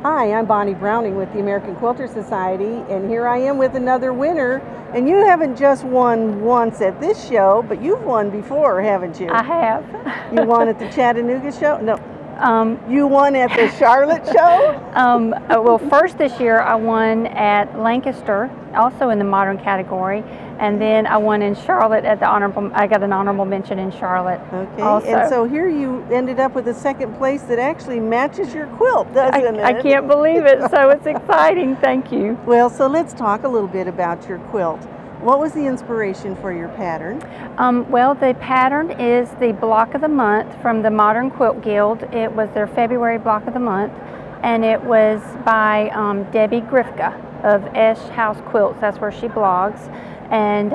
Hi, I'm Bonnie Browning with the American Quilter Society, and here I am with another winner. And you haven't just won once at this show, but you've won before, haven't you? I have. You won at the Chattanooga show? No. You won at the Charlotte show? Well, first this year I won at Lancaster, also in the modern category, and then I won in Charlotte at the I got an honorable mention in Charlotte. Okay, also. And so here you ended up with a second place that actually matches your quilt, doesn't it? I can't believe it, so it's exciting, thank you. Well, so let's talk a little bit about your quilt. What was the inspiration for your pattern? Well, the pattern is the block of the month from the Modern Quilt Guild. It was their February block of the month, and it was by Debbie Grifka of Esh House Quilts. That's where she blogs, and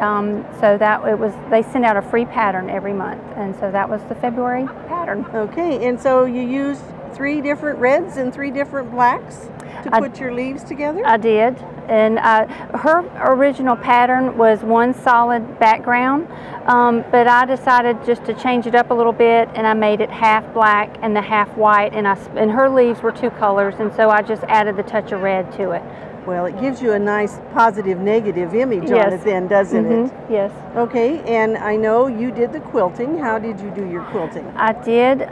so that it was. They send out a free pattern every month, and so that was the February pattern. Okay, and so you used 3 different reds and 3 different blacks to put your leaves together? I did, and her original pattern was one solid background, but I decided just to change it up a little bit, and I made it half black and the half white, and her leaves were 2 colors, and so I just added the touch of red to it. Well, it gives you a nice positive negative image on it then, doesn't it? Yes. Okay, and I know you did the quilting. How did you do your quilting? I did.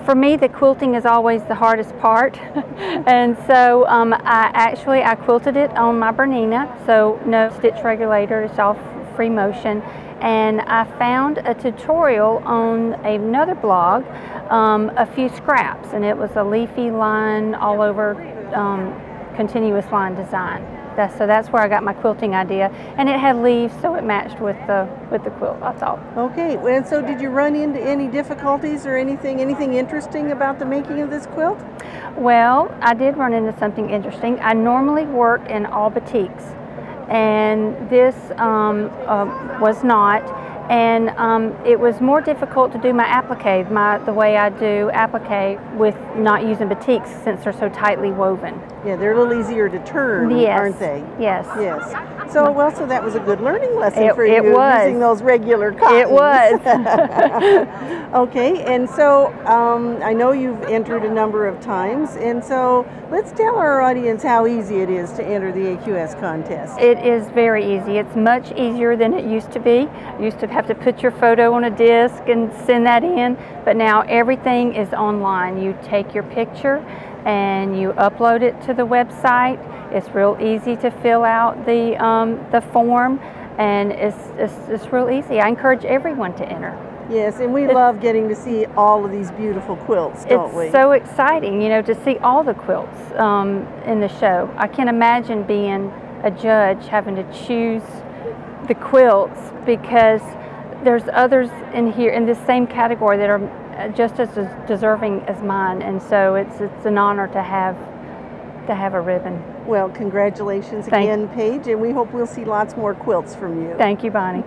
For me, the quilting is always the hardest part, and so I quilted it on my Bernina, so no stitch regulator, it's all free motion, and I found a tutorial on another blog, a few scraps, and it was a leafy line all over continuous line design. So that's where I got my quilting idea, and it had leaves, so it matched with the quilt, I thought. Okay, and so did you run into any difficulties or anything interesting about the making of this quilt? Well, I did run into something interesting. I normally work in all batiks, and this was not, and it was more difficult to do my applique, the way I do applique with not using batiks since they're so tightly woven. Yeah, they're a little easier to turn, aren't they? Yes. Yes. So, so that was a good learning lesson for you, it was. using those regular cottons. It was. Okay, and so I know you've entered a number of times, and so let's tell our audience how easy it is to enter the AQS contest. It is very easy. It's much easier than it used to be. You used to have to put your photo on a disc and send that in, but now everything is online. You take your picture and you upload it to the website. It's real easy to fill out the form, and it's real easy. I encourage everyone to enter. Yes, and we love getting to see all of these beautiful quilts, don't we? It's so exciting, you know, to see all the quilts in the show. I can't imagine being a judge having to choose the quilts, because there's others in here in this same category that are just as deserving as mine, and so it's an honor to have a ribbon. Well, congratulations again, Paige, and we hope we'll see lots more quilts from you. Thank you, Bonnie.